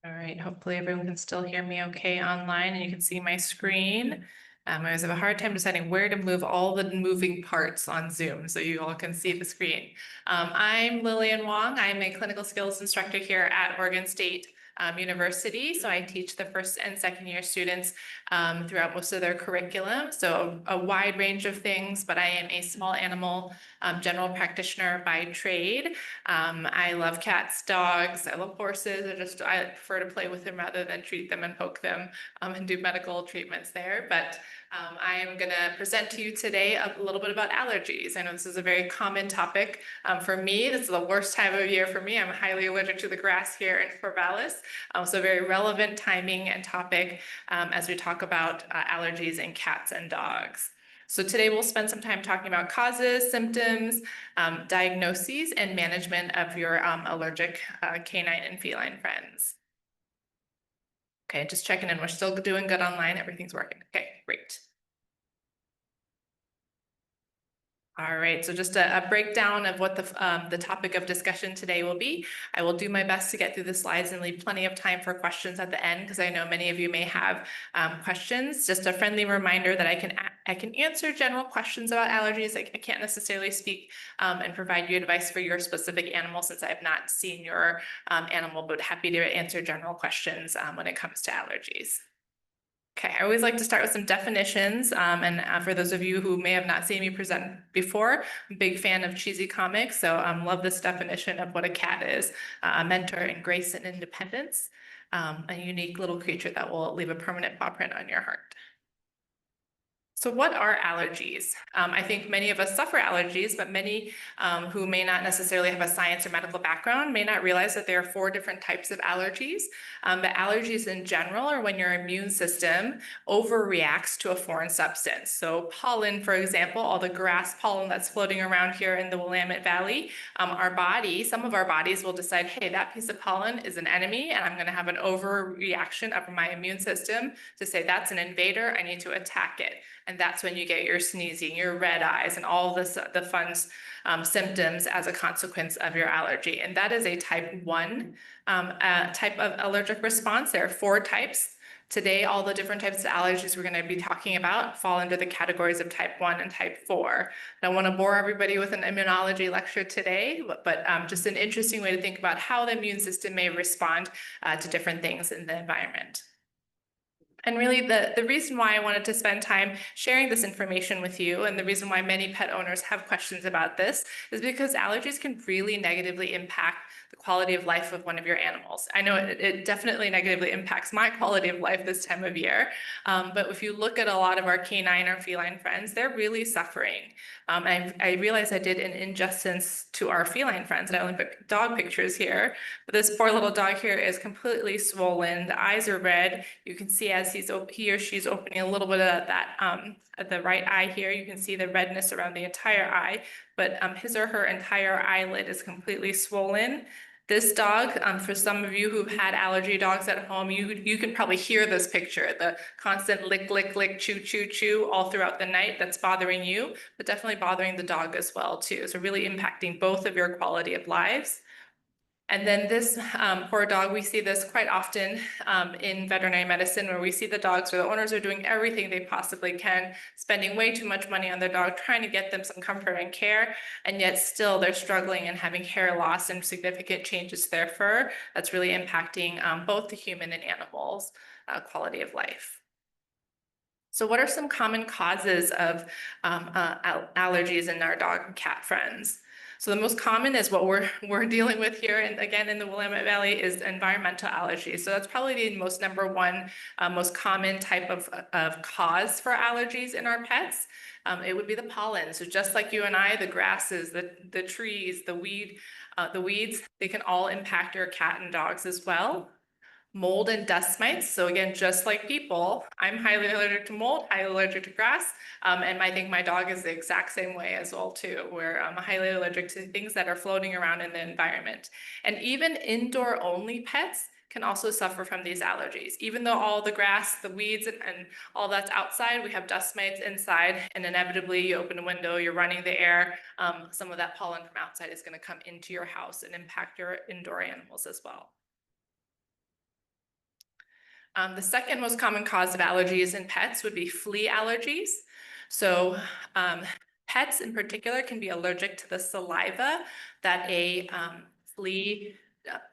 All right, hopefully everyone can still hear me okay online and you can see my screen. I always have a hard time deciding where to move all the moving parts on Zoom so you all can see the screen. I'm Lilian Wong. I'm a clinical skills instructor here at Oregon State University. So I teach the first and second year students throughout most of their curriculum. So a wide range of things, but I am a small animal general practitioner by trade. I love cats, dogs, I love horses. I prefer to play with them rather than treat them and poke them and do medical treatments there. But I am going to present to you today a little bit about allergies. I know this is a very common topic for me. This is the worst time of year for me. I'm highly allergic to the grass here in Corvallis. So very relevant timing and topic as we talk about allergies in cats and dogs. So today we'll spend some time talking about causes, symptoms, diagnoses, and management of your allergic canine and feline friends. Okay, just checking in. We're still doing good online. Everything's working. Okay, great. All right, so just a breakdown of what the topic of discussion today will be. I will do my best to get through the slides and leave plenty of time for questions at the end because I know many of you may have questions. Just a friendly reminder that I can answer general questions about allergies. I can't necessarily speak and provide you advice for your specific animal since I have not seen your animal, but happy to answer general questions when it comes to allergies. Okay, I always like to start with some definitions. For those of you who may have not seen me present before, I'm a big fan of cheesy comics, so love this definition of what a cat is. A mentor in grace and independence, a unique little creature that will leave a permanent paw print on your heart. So what are allergies? I think many of us suffer allergies, but many who may not necessarily have a science or medical background may not realize that there are 4 different types of allergies. But allergies in general are when your immune system overreacts to a foreign substance. So pollen, for example, all the grass pollen that's floating around here in the Willamette Valley, some of our bodies will decide, hey, that piece of pollen is an enemy, and I'm going to have an overreaction of my immune system to say that's an invader, I need to attack it. And that's when you get your sneezing, your red eyes, and all the fun symptoms as a consequence of your allergy. And that is a type 1 type of allergic response. There are 4 types. Today, all the different types of allergies we're going to be talking about fall under the categories of type 1 and type 4. I don't want to bore everybody with an immunology lecture today, but just an interesting way to think about how the immune system may respond to different things in the environment. And really the reason why I wanted to spend time sharing this information with you and the reason why many pet owners have questions about this is because allergies can really negatively impact the quality of life of one of your animals. I know it definitely negatively impacts my quality of life this time of year, but if you look at a lot of our canine or feline friends, they're really suffering. I realized I did an injustice to our feline friends, and I only put dog pictures here, but this poor little dog here is completely swollen. The eyes are red. You can see as he or she's opening a little bit of that at the right eye here, you can see the redness around the entire eye, but his or her entire eyelid is completely swollen. This dog, for some of you who've had allergy dogs at home, you can probably hear this picture, the constant lick, lick, lick, chew, chew, chew all throughout the night that's bothering you, but definitely bothering the dog as well too. So really impacting both of your quality of lives. And then this poor dog, we see this quite often in veterinary medicine where we see the dogs where the owners are doing everything they possibly can, spending way too much money on their dog, trying to get them some comfort and care, and yet still they're struggling and having hair loss and significant changes to their fur. That's really impacting both the human and animals' quality of life. So what are some common causes of allergies in our dog and cat friends? So the most common is what we're dealing with here, and again in the Willamette Valley, is environmental allergies. So that's probably the most number 1 most common type of cause for allergies in our pets. It would be the pollen. So just like you and I, the grasses, the trees, the weeds, they can all impact your cat and dogs as well. Mold and dust mites. So again, just like people, I'm highly allergic to mold, highly allergic to grass, and I think my dog is the exact same way as well too, where I'm highly allergic to things that are floating around in the environment. And even indoor only pets can also suffer from these allergies. Even though all the grass, the weeds, and all that's outside, we have dust mites inside, and inevitably you open a window, you're running the air, some of that pollen from outside is going to come into your house and impact your indoor animals as well. The second most common cause of allergies in pets would be flea allergies. So pets in particular can be allergic to the saliva that a flea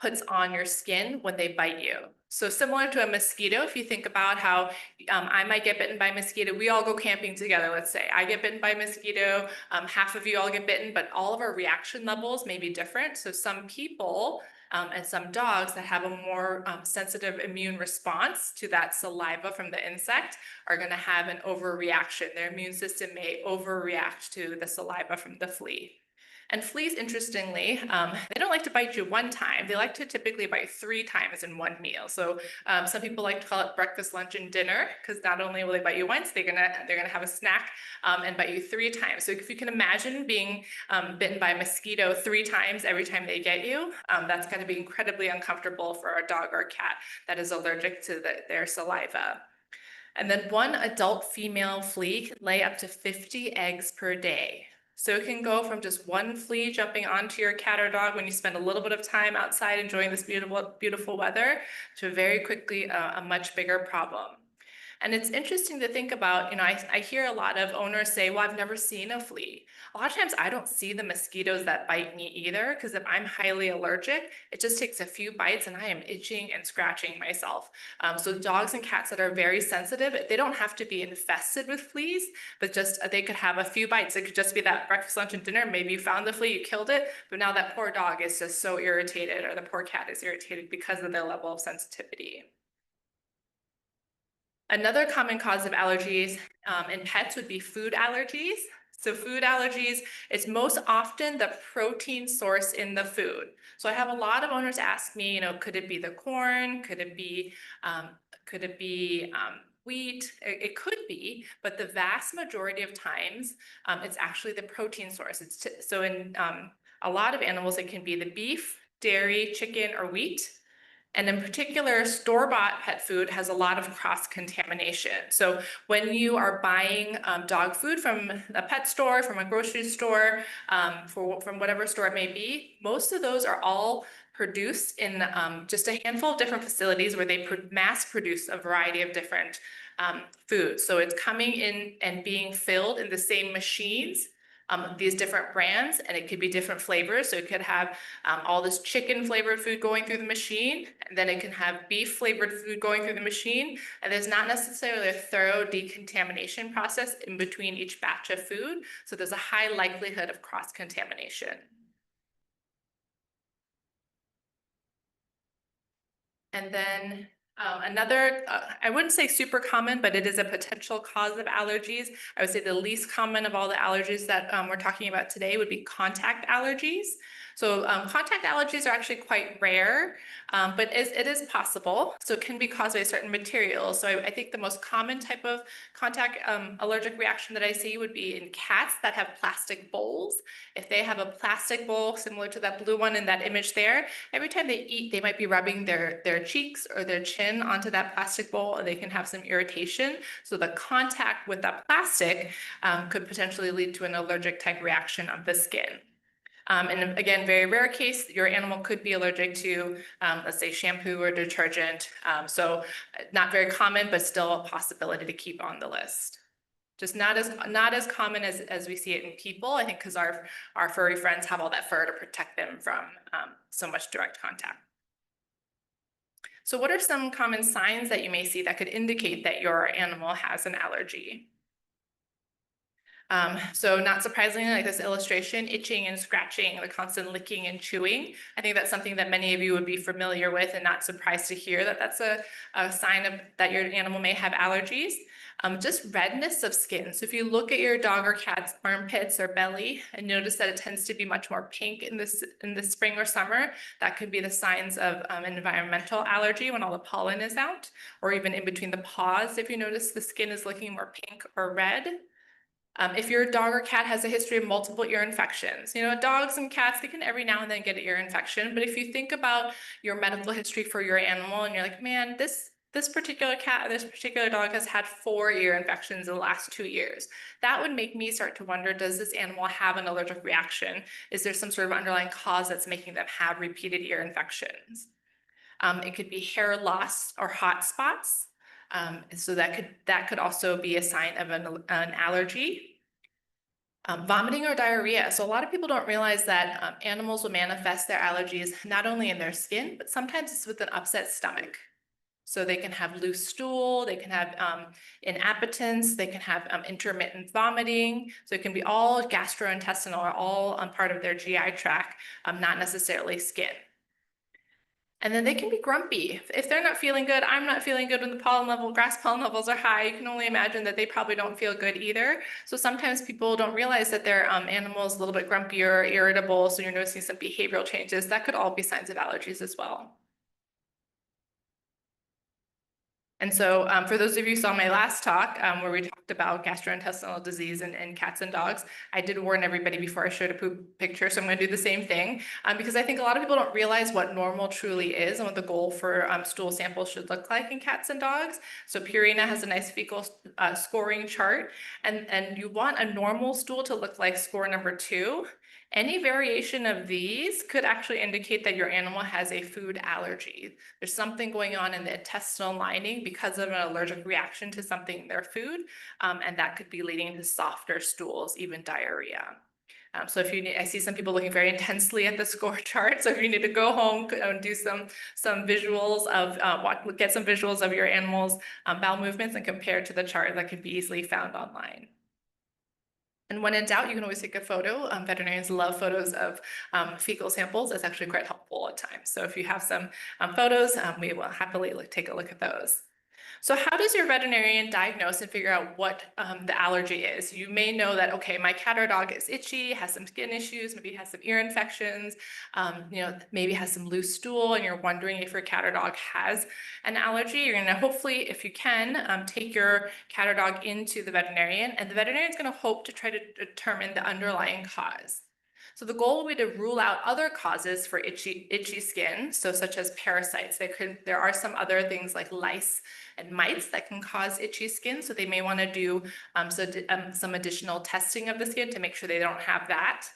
puts on your skin when they bite you. So similar to a mosquito, if you think about how I might get bitten by a mosquito, we all go camping together, let's say. I get bitten by a mosquito, half of you all get bitten, but all of our reaction levels may be different. So some people and some dogs that have a more sensitive immune response to that saliva from the insect are going to have an overreaction. Their immune system may overreact to the saliva from the flea. And fleas, interestingly, they don't like to bite you one time. They like to typically bite 3 times in one meal. So some people like to call it breakfast, lunch, and dinner, because not only will they bite you once, they're gonna have a snack and bite you 3 times. So if you can imagine being bitten by a mosquito 3 times every time they get you, that's going to be incredibly uncomfortable for a dog or a cat that is allergic to their saliva. And then one adult female flea can lay up to 50 eggs per day. So it can go from just one flea jumping onto your cat or dog when you spend a little bit of time outside enjoying this beautiful, beautiful weather to very quickly a much bigger problem. And it's interesting to think about, I hear a lot of owners say, well, I've never seen a flea. A lot of times I don't see the mosquitoes that bite me either, because if I'm highly allergic, it just takes a few bites and I am itching and scratching myself. So dogs and cats that are very sensitive, they don't have to be infested with fleas, but just they could have a few bites. It could just be that breakfast, lunch, and dinner. Maybe you found the flea, you killed it, but now that poor dog is just so irritated, or the poor cat is irritated because of their level of sensitivity. Another common cause of allergies in pets would be food allergies. So food allergies, it's most often the protein source in the food. So I have a lot of owners ask me, could it be the corn? Could it be wheat? It could be, but the vast majority of times, it's actually the protein source. So in a lot of animals, it can be the beef, dairy, chicken, or wheat. And in particular, store-bought pet food has a lot of cross-contamination. So when you are buying dog food from a pet store, from a grocery store, from whatever store it may be, most of those are all produced in just a handful of different facilities where they mass produce a variety of different foods. So it's coming in and being filled in the same machines, these different brands, and it could be different flavors. So it could have all this chicken flavored food going through the machine, and then it can have beef flavored food going through the machine. And there's not necessarily a thorough decontamination process in between each batch of food. So there's a high likelihood of cross-contamination. And then another, I wouldn't say super common, but it is a potential cause of allergies. I would say the least common of all the allergies that we're talking about today would be contact allergies. So contact allergies are actually quite rare, but it is possible. So it can be caused by certain materials. So I think the most common type of contact allergic reaction that I see would be in cats that have plastic bowls. If they have a plastic bowl similar to that blue one in that image there, every time they eat, they might be rubbing their cheeks or their chin onto that plastic bowl, and they can have some irritation. So the contact with that plastic could potentially lead to an allergic type reaction of the skin. And again, very rare case, your animal could be allergic to, let's say, shampoo or detergent. So not very common, but still a possibility to keep on the list. Just not as common as we see it in people, I think, because our furry friends have all that fur to protect them from so much direct contact. So what are some common signs that you may see that could indicate that your animal has an allergy? So not surprisingly, like this illustration, itching and scratching, the constant licking and chewing. I think that's something that many of you would be familiar with and not surprised to hear that that's a sign of that your animal may have allergies. Just redness of skin. So if you look at your dog or cat's armpits or belly and notice that it tends to be much more pink in the spring or summer, that could be the signs of an environmental allergy when all the pollen is out, or even in between the paws if you notice the skin is looking more pink or red. If your dog or cat has a history of multiple ear infections, dogs and cats, they can every now and then get an ear infection. But if you think about your medical history for your animal and you're like, man, this particular cat or this particular dog has had 4 ear infections in the last 2 years, that would make me start to wonder, does this animal have an allergic reaction? Is there some sort of underlying cause that's making them have repeated ear infections? It could be hair loss or hot spots. So that could also be a sign of an allergy. Vomiting or diarrhea. So a lot of people don't realize that animals will manifest their allergies not only in their skin, but sometimes it's with an upset stomach. So they can have loose stool, they can have inappetence, they can have intermittent vomiting. So it can be all gastrointestinal or all part of their GI tract, not necessarily skin. And then they can be grumpy. If they're not feeling good, I'm not feeling good when the grass pollen levels are high. You can only imagine that they probably don't feel good either. So sometimes people don't realize that their animal is a little bit grumpy or irritable. So you're noticing some behavioral changes. That could all be signs of allergies as well. And so for those of you who saw my last talk where we talked about gastrointestinal disease in cats and dogs, I did warn everybody before I showed a poop picture, so I'm going to do the same thing because I think a lot of people don't realize what normal truly is and what the goal for stool samples should look like in cats and dogs. So Purina has a nice fecal scoring chart, and you want a normal stool to look like score number 2. Any variation of these could actually indicate that your animal has a food allergy. There's something going on in the intestinal lining because of an allergic reaction to something in their food, and that could be leading to softer stools, even diarrhea. So if you need, I see some people looking very intensely at the score chart. So if you need to go home and do some visuals of, get some visuals of your animal's bowel movements and compare to the chart that can be easily found online. And when in doubt, you can always take a photo. Veterinarians love photos of fecal samples. It's actually quite helpful at times. So if you have some photos, we will happily take a look at those. So how does your veterinarian diagnose and figure out what the allergy is? You may know that, okay, my cat or dog is itchy, has some skin issues, maybe has some ear infections, maybe has some loose stool, and you're wondering if your cat or dog has an allergy. You're gonna hopefully, if you can, take your cat or dog into the veterinarian, and the veterinarian is gonna hope to try to determine the underlying cause. So the goal will be to rule out other causes for itchy skin, so such as parasites. There are some other things like lice and mites that can cause itchy skin, so they may want to do some additional testing of the skin to make sure they don't have that.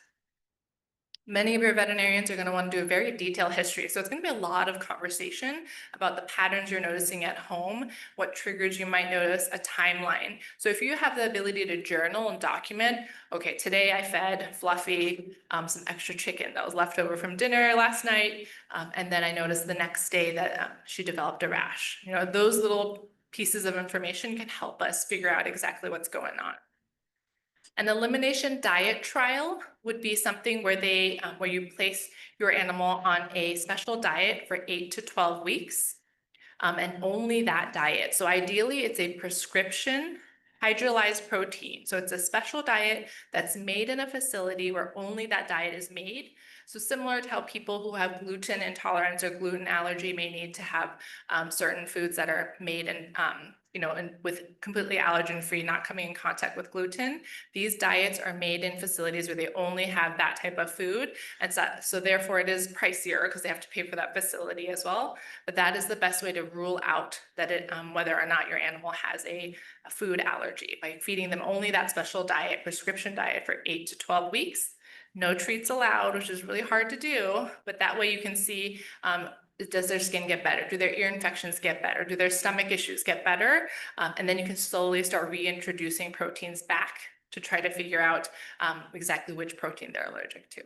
Many of your veterinarians are going to want to do a very detailed history. So it's going to be a lot of conversation about the patterns you're noticing at home, what triggers you might notice, a timeline. So if you have the ability to journal and document, okay, today I fed Fluffy some extra chicken that was left over from dinner last night. And then I noticed the next day that she developed a rash. You know, those little pieces of information can help us figure out exactly what's going on. An elimination diet trial would be something where where you place your animal on a special diet for 8 to 12 weeks, and only that diet. So ideally, it's a prescription hydrolyzed protein. So it's a special diet that's made in a facility where only that diet is made. So similar to how people who have gluten intolerance or gluten allergy may need to have certain foods that are made in and with completely allergen-free, not coming in contact with gluten. These diets are made in facilities where they only have that type of food. And so therefore it is pricier because they have to pay for that facility as well. But that is the best way to rule out that whether or not your animal has a food allergy by feeding them only that special diet, prescription diet for 8 to 12 weeks. No treats allowed, which is really hard to do, but that way you can see does their skin get better? Do their ear infections get better? Do their stomach issues get better? And then you can slowly start reintroducing proteins back to try to figure out exactly which protein they're allergic to.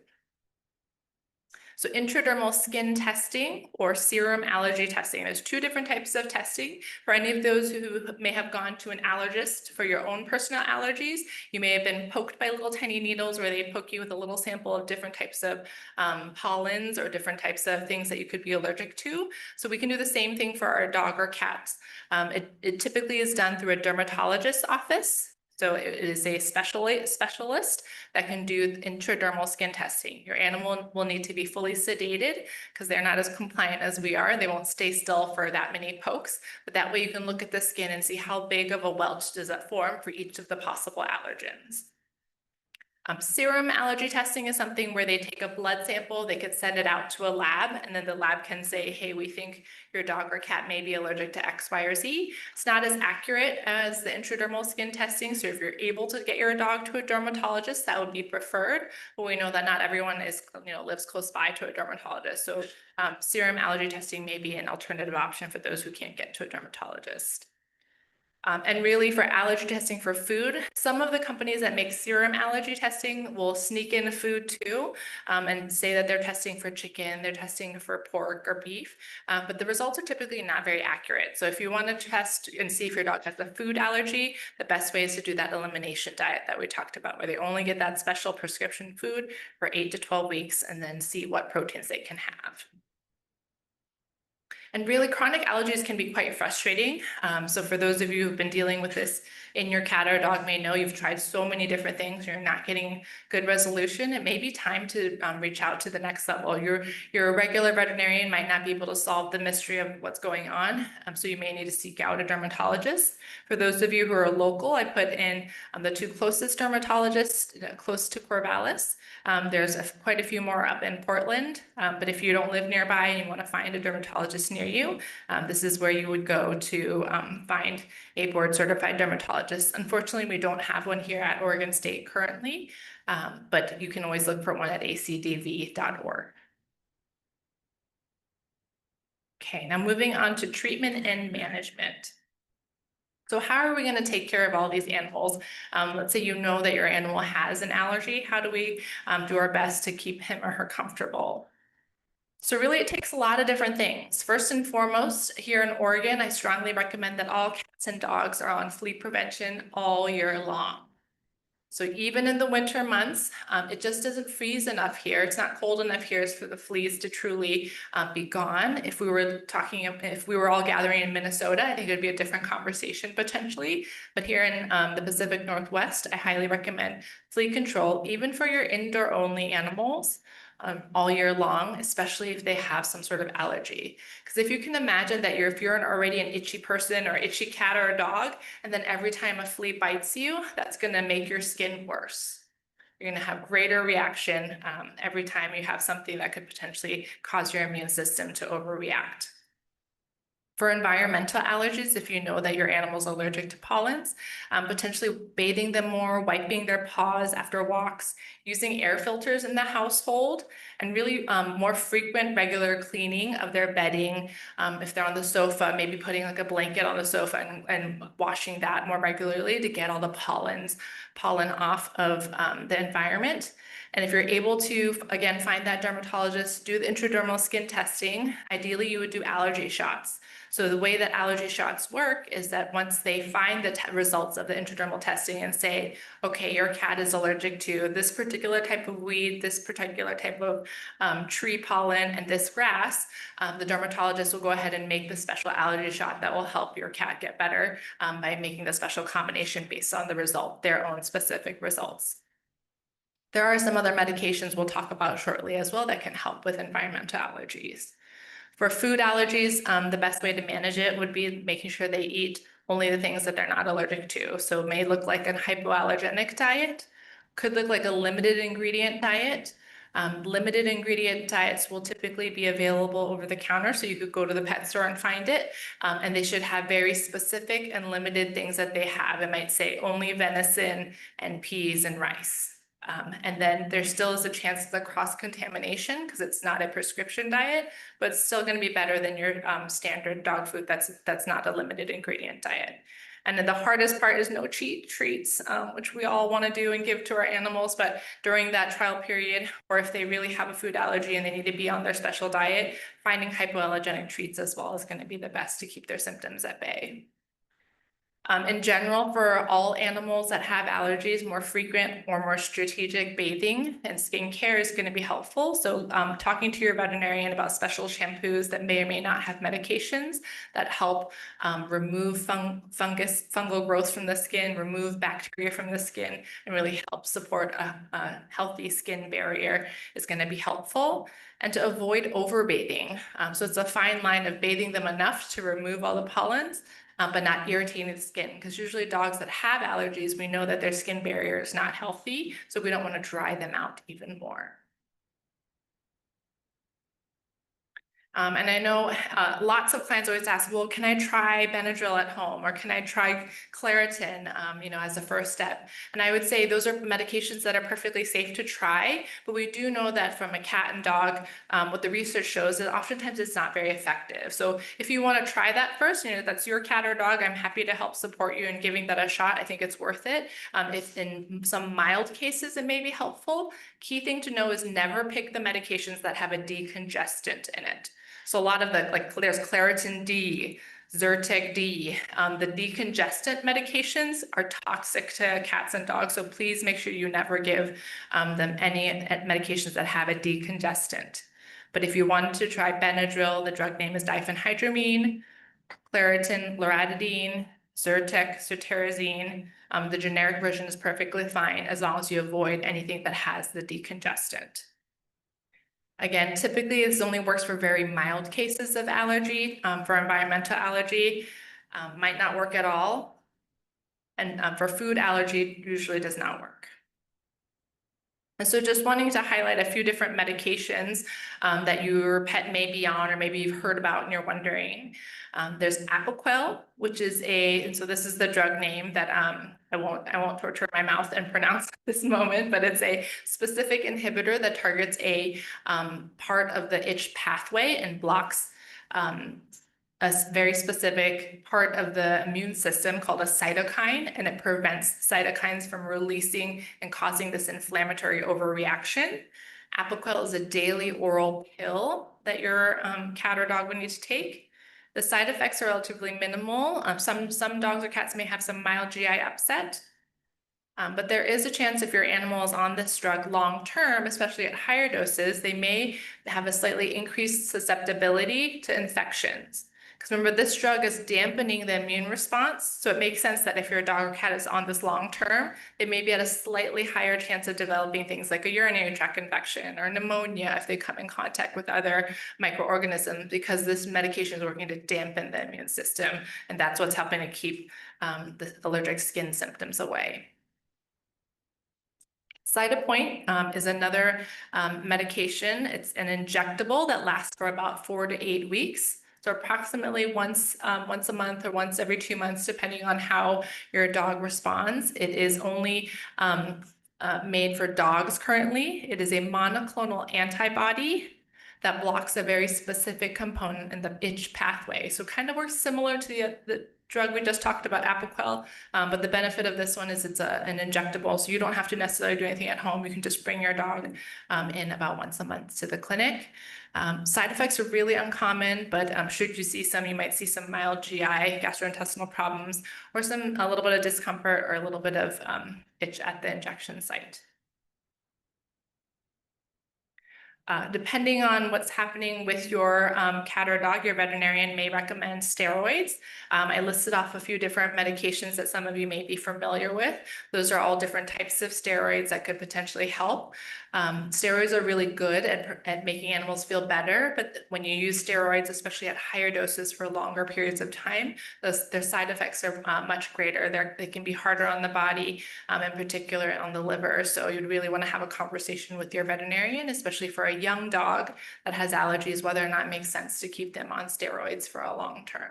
So intradermal skin testing or serum allergy testing. There's 2 different types of testing. For any of those who may have gone to an allergist for your own personal allergies, you may have been poked by little tiny needles where they poke you with a little sample of different types of pollens or different types of things that you could be allergic to. So we can do the same thing for our dog or cats. It typically is done through a dermatologist's office. So it is a specialist that can do intradermal skin testing. Your animal will need to be fully sedated because they're not as compliant as we are. They won't stay still for that many pokes, but that way you can look at the skin and see how big of a welt does that form for each of the possible allergens. Serum allergy testing is something where they take a blood sample, they could send it out to a lab, and then the lab can say, hey, we think your dog or cat may be allergic to X, Y, or Z. It's not as accurate as the intradermal skin testing, so if you're able to get your dog to a dermatologist, that would be preferred, but we know that not everyone lives close by to a dermatologist, so serum allergy testing may be an alternative option for those who can't get to a dermatologist. And really for allergy testing for food, some of the companies that make serum allergy testing will sneak in food too, and say that they're testing for chicken, they're testing for pork or beef, but the results are typically not very accurate. So if you want to test and see if your dog has a food allergy, the best way is to do that elimination diet that we talked about, where they only get that special prescription food for 8 to 12 weeks and then see what proteins they can have. And really, chronic allergies can be quite frustrating. So for those of you who've been dealing with this in your cat or dog may know you've tried so many different things, you're not getting good resolution. It may be time to reach out to the next level. Your regular veterinarian might not be able to solve the mystery of what's going on, so you may need to seek out a dermatologist. For those of you who are local, I put in the 2 closest dermatologists close to Corvallis. There's quite a few more up in Portland, but if you don't live nearby and you want to find a dermatologist near you, this is where you would go to find a board certified dermatologist. Unfortunately, we don't have one here at Oregon State currently, but you can always look for one at acdv.org. Okay, now moving on to treatment and management. So how are we going to take care of all these animals? Let's say you know that your animal has an allergy. How do we do our best to keep him or her comfortable? So really it takes a lot of different things. First and foremost, here in Oregon, I strongly recommend that all cats and dogs are on flea prevention all year long. So even in the winter months, it just doesn't freeze enough here. It's not cold enough here for the fleas to truly be gone. If we were all gathering in Minnesota, I think it'd be a different conversation potentially. But here in the Pacific Northwest, I highly recommend flea control, even for your indoor only animals. All year long, especially if they have some sort of allergy. Because if you can imagine that if you're already an itchy person or itchy cat or a dog, and then every time a flea bites you, that's going to make your skin worse. You're going to have greater reaction every time you have something that could potentially cause your immune system to overreact. For environmental allergies, if you know that your animal's allergic to pollens, potentially bathing them more, wiping their paws after walks, using air filters in the household, and really more frequent, regular cleaning of their bedding. If they're on the sofa, maybe putting like a blanket on the sofa and washing that more regularly to get all the pollen off of the environment. And if you're able to, again, find that dermatologist, do the intradermal skin testing, ideally you would do allergy shots. So the way that allergy shots work is that once they find the results of the intradermal testing and say, okay, your cat is allergic to this particular type of weed, this particular type of tree pollen, and this grass, the dermatologist will go ahead and make the special allergy shot that will help your cat get better by making the special combination based on the result, their own specific results. There are some other medications we'll talk about shortly as well that can help with environmental allergies. For food allergies, the best way to manage it would be making sure they eat only the things that they're not allergic to. So it may look like a hypoallergenic diet, could look like a limited ingredient diet. Limited ingredient diets will typically be available over the counter, so you could go to the pet store and find it, and they should have very specific and limited things that they have. It might say only venison and peas and rice. And then there still is a chance of the cross-contamination because it's not a prescription diet, but it's still going to be better than your standard dog food that's not a limited ingredient diet. And then the hardest part is no cheat treats, which we all want to do and give to our animals. But during that trial period, or if they really have a food allergy and they need to be on their special diet, finding hypoallergenic treats as well is going to be the best to keep their symptoms at bay. In general, for all animals that have allergies, more frequent or more strategic bathing and skincare is going to be helpful. So talking to your veterinarian about special shampoos that may or may not have medications that help remove fungal growth from the skin, remove bacteria from the skin, and really help support a healthy skin barrier is going to be helpful. And to avoid overbathing. So it's a fine line of bathing them enough to remove all the pollens, but not irritating the skin. Because usually dogs that have allergies, we know that their skin barrier is not healthy, so we don't want to dry them out even more. And I know lots of clients always ask, well, can I try Benadryl at home, or can I try Claritin, as a first step? And I would say those are medications that are perfectly safe to try, but we do know that from a cat and dog, what the research shows is oftentimes it's not very effective. So if you want to try that first, that's your cat or dog, I'm happy to help support you in giving that a shot. I think it's worth it. If in some mild cases it may be helpful, key thing to know is never pick the medications that have a decongestant in it. So a lot of there's Claritin D, Zyrtec D. The decongestant medications are toxic to cats and dogs, so please make sure you never give them any medications that have a decongestant. But if you wanted to try Benadryl, the drug name is diphenhydramine, Claritin, loratadine, Zyrtec, cetirizine. The generic version is perfectly fine as long as you avoid anything that has the decongestant. Again, typically this only works for very mild cases of allergy. For environmental allergy, might not work at all. And for food allergy, usually does not work. And so just wanting to highlight a few different medications that your pet may be on, or maybe you've heard about and you're wondering. There's Apoquel, which is and so this is the drug name that I won't torture my mouth and pronounce at this moment, but it's a specific inhibitor that targets a part of the itch pathway and blocks a very specific part of the immune system called a cytokine, and it prevents cytokines from releasing and causing this inflammatory overreaction. Apoquel is a daily oral pill that your cat or dog would need to take. The side effects are relatively minimal. Some dogs or cats may have some mild GI upset, but there is a chance if your animal is on this drug long term, especially at higher doses, they may have a slightly increased susceptibility to infections. Because remember, this drug is dampening the immune response. So it makes sense that if your dog or cat is on this long term, they may be at a slightly higher chance of developing things like a urinary tract infection or pneumonia if they come in contact with other microorganisms, because this medication is working to dampen the immune system. And that's what's helping to keep the allergic skin symptoms away. Cytopoint is another medication. It's an injectable that lasts for about 4 to 8 weeks. So approximately once a month or once every 2 months, depending on how your dog responds. It is only made for dogs currently. It is a monoclonal antibody that blocks a very specific component in the itch pathway. So kind of works similar to the drug we just talked about, Apoquel, but the benefit of this one is it's an injectable, so you don't have to necessarily do anything at home. You can just bring your dog in about once a month to the clinic. Side effects are really uncommon, but should you see some, you might see some mild GI, gastrointestinal problems, or a little bit of discomfort or a little bit of itch at the injection site. Depending on what's happening with your cat or dog, your veterinarian may recommend steroids. I listed off a few different medications that some of you may be familiar with. Those are all different types of steroids that could potentially help. Steroids are really good at making animals feel better, but when you use steroids, especially at higher doses for longer periods of time, their side effects are much greater. They can be harder on the body, in particular on the liver. So you'd really want to have a conversation with your veterinarian, especially for a young dog that has allergies, whether or not it makes sense to keep them on steroids for a long term.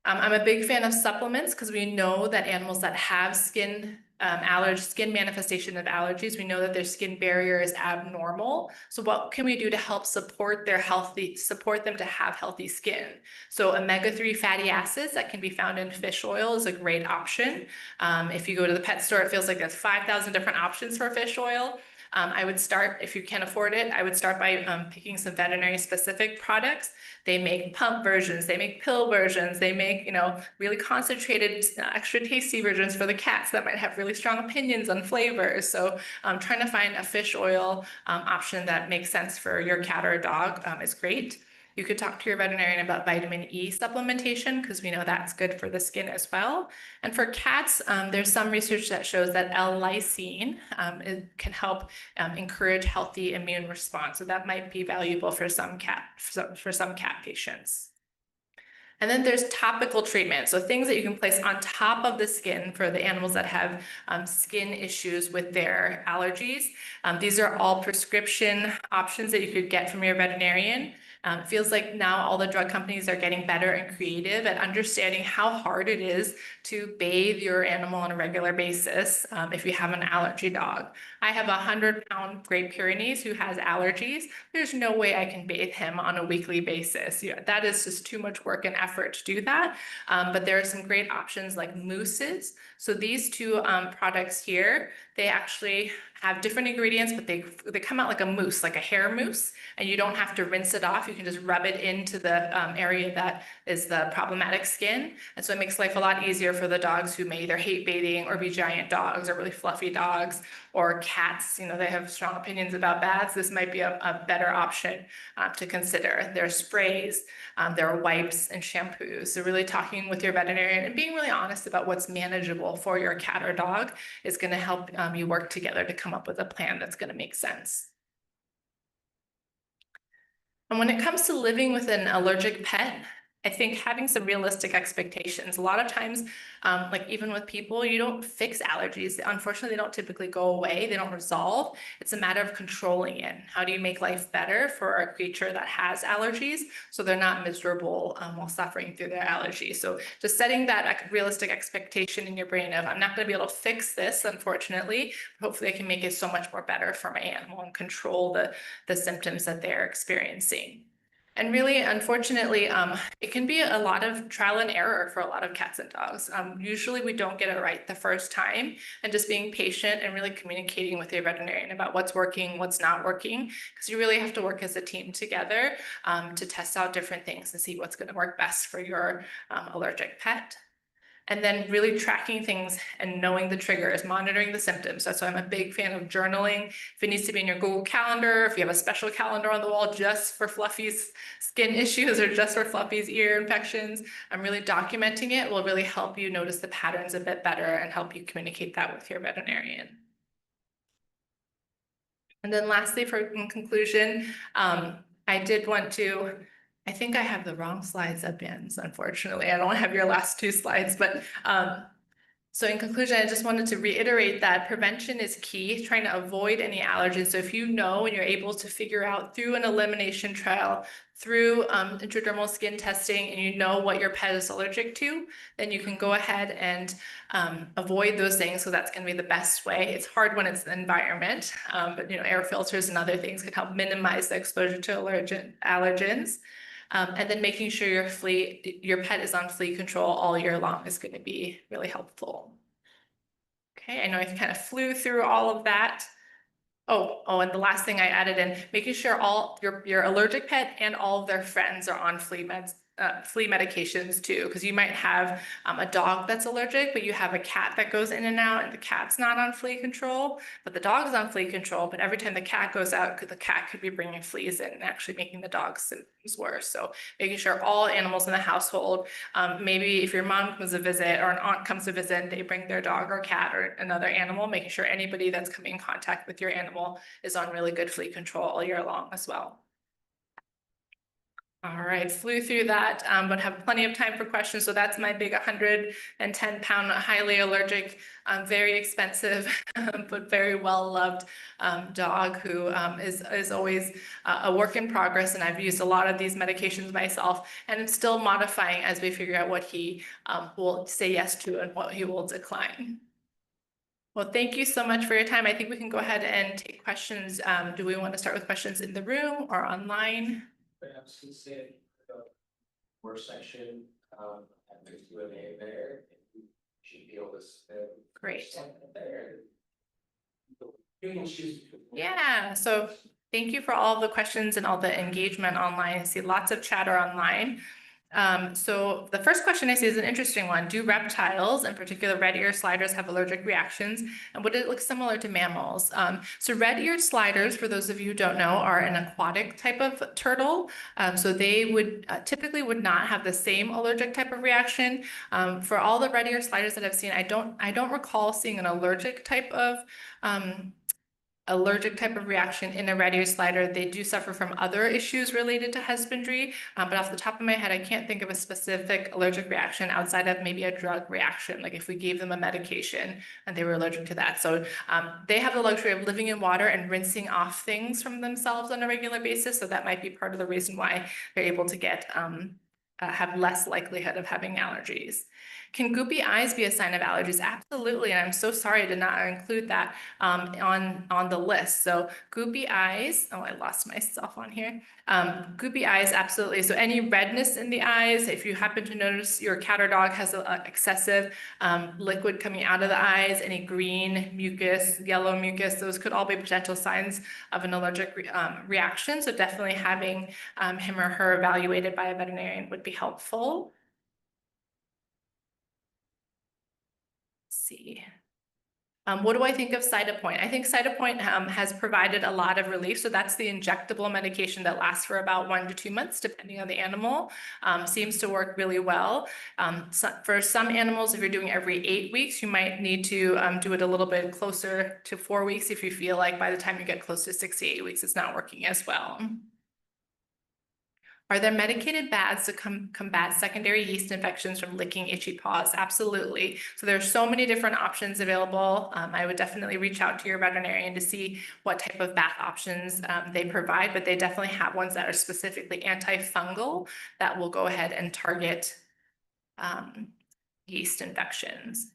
I'm a big fan of supplements because we know that animals that have skin manifestation of allergies, we know that their skin barrier is abnormal. So what can we do to help support them to have healthy skin? So omega-3 fatty acids that can be found in fish oil is a great option. If you go to the pet store, it feels like there's 5,000 different options for fish oil. I would start, if you can afford it, I would start by picking some veterinary specific products. They make pump versions, they make pill versions, they make, really concentrated, extra tasty versions for the cats that might have really strong opinions on flavors. So trying to find a fish oil option that makes sense for your cat or dog is great. You could talk to your veterinarian about vitamin E supplementation because we know that's good for the skin as well. And for cats, there's some research that shows that L-lysine can help encourage healthy immune response. So that might be valuable for some cat patients. And then there's topical treatment. So things that you can place on top of the skin for the animals that have skin issues with their allergies. These are all prescription options that you could get from your veterinarian. It feels like now all the drug companies are getting better and creative at understanding how hard it is to bathe your animal on a regular basis if you have an allergy dog. I have a 100-pound Great Pyrenees who has allergies. There's no way I can bathe him on a weekly basis. That is just too much work and effort to do that. But there are some great options like mousses. So these two products here, they actually have different ingredients, but they come out like a mousse, like a hair mousse, and you don't have to rinse it off. You can just rub it into the area that is the problematic skin. And so it makes life a lot easier for the dogs who may either hate bathing or be giant dogs or really fluffy dogs, or cats. They have strong opinions about baths. This might be a better option to consider. There are sprays, there are wipes and shampoos. So really talking with your veterinarian and being really honest about what's manageable for your cat or dog is going to help you work together to come up with a plan that's going to make sense. And when it comes to living with an allergic pet, I think having some realistic expectations. A lot of times, like even with people, you don't fix allergies. Unfortunately, they don't typically go away. They don't resolve. It's a matter of controlling it. How do you make life better for a creature that has allergies so they're not miserable while suffering through their allergies? So just setting that realistic expectation in your brain of, I'm not going to be able to fix this, unfortunately. Hopefully, I can make it so much more better for my animal and control the symptoms that they're experiencing. And really, unfortunately, it can be a lot of trial and error for a lot of cats and dogs. Usually we don't get it right the first time, and just being patient and really communicating with your veterinarian about what's working, what's not working, because you really have to work as a team together to test out different things and see what's going to work best for your allergic pet. And then really tracking things and knowing the triggers, monitoring the symptoms. That's why I'm a big fan of journaling. If it needs to be in your Google Calendar, if you have a special calendar on the wall just for Fluffy's skin issues or just for Fluffy's ear infections, I'm really documenting it will really help you notice the patterns a bit better and help you communicate that with your veterinarian. And then lastly, in conclusion, I did want to, I think I have the wrong slides up in, unfortunately. I don't have your last two slides, but so in conclusion, I just wanted to reiterate that prevention is key, trying to avoid any allergens. So if you know and you're able to figure out through an elimination trial, through intradermal skin testing, and you know what your pet is allergic to, then you can go ahead and avoid those things. So that's going to be the best way. It's hard when it's the environment, but air filters and other things can help minimize the exposure to allergens. And then making sure your pet is on flea control all year long is going to be really helpful. Okay, I know I kind of flew through all of that. Oh, and the last thing I added in, making sure all your allergic pet and all of their friends are on flea medications too, because you might have a dog that's allergic, but you have a cat that goes in and out, and the cat's not on flea control, but the dog's on flea control. But every time the cat goes out, the cat could be bringing fleas in and actually making the dog's symptoms worse. So making sure all animals in the household, maybe if your mom comes to visit or an aunt comes to visit and they bring their dog or cat or another animal, making sure anybody that's coming in contact with your animal is on really good flea control all year long as well. All right, flew through that, but have plenty of time for questions. So that's my big 110-pound, highly allergic, very expensive, but very well-loved dog who is always a work in progress. And I've used a lot of these medications myself, and I'm still modifying as we figure out what he will say yes to and what he will decline. Well, thank you so much for your time. I think we can go ahead and take questions. Do we want to start with questions in the room or online? Perhaps consider the first section and there's Q&A there. You should be able to spend Great. There. You can choose. Yeah, so thank you for all the questions and all the engagement online. I see lots of chatter online. So the first question I see is an interesting one. Do reptiles, in particular red-eared sliders, have allergic reactions? And would it look similar to mammals? So red-eared sliders, for those of you who don't know, are an aquatic type of turtle. So they would typically would not have the same allergic type of reaction. For all the red-eared sliders that I've seen, I don't recall seeing an allergic type of allergic type of reaction in a red ear slider. They do suffer from other issues related to husbandry, but off the top of my head, I can't think of a specific allergic reaction outside of maybe a drug reaction, like if we gave them a medication and they were allergic to that. So they have the luxury of living in water and rinsing off things from themselves on a regular basis. So that might be part of the reason why they're able to get have less likelihood of having allergies. Can goopy eyes be a sign of allergies? Absolutely, and I'm so sorry to not include that on the list. So goopy eyes, oh, I lost myself on here. Goopy eyes, absolutely. So any redness in the eyes, if you happen to notice your cat or dog has excessive liquid coming out of the eyes, any green mucus, yellow mucus, those could all be potential signs of an allergic reaction. So definitely having him or her evaluated by a veterinarian would be helpful. See. What do I think of Cytopoint? I think Cytopoint has provided a lot of relief. So that's the injectable medication that lasts for about 1 to 2 months, depending on the animal. Seems to work really well. So for some animals, if you're doing every 8 weeks, you might need to do it a little bit closer to 4 weeks if you feel like by the time you get close to 6 to 8 weeks, it's not working as well. Are there medicated baths to combat secondary yeast infections from licking itchy paws? Absolutely. So there's so many different options available. I would definitely reach out to your veterinarian to see what type of bath options they provide, but they definitely have ones that are specifically antifungal that will go ahead and target yeast infections.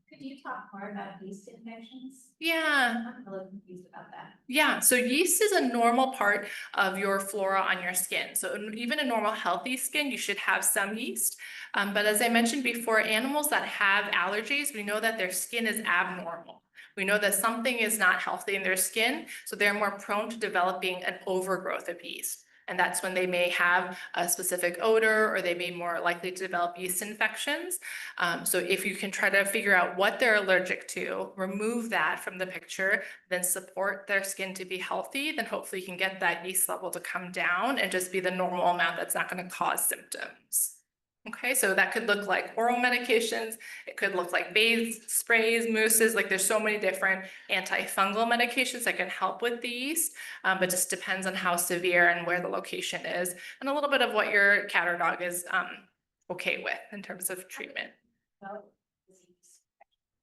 Could you talk more about yeast infections? Yeah. I'm a little confused about that. Yeah, so yeast is a normal part of your flora on your skin. So even a normal healthy skin, you should have some yeast. But as I mentioned before, animals that have allergies, we know that their skin is abnormal. We know that something is not healthy in their skin, so they're more prone to developing an overgrowth of yeast. And that's when they may have a specific odor or they may be more likely to develop yeast infections. So if you can try to figure out what they're allergic to, remove that from the picture, then support their skin to be healthy, then hopefully you can get that yeast level to come down and just be the normal amount that's not going to cause symptoms. Okay, so that could look like oral medications. It could look like bathes, sprays, mousses. Like there's so many different antifungal medications that can help with the yeast, but just depends on how severe and where the location is, and a little bit of what your cat or dog is okay with in terms of treatment.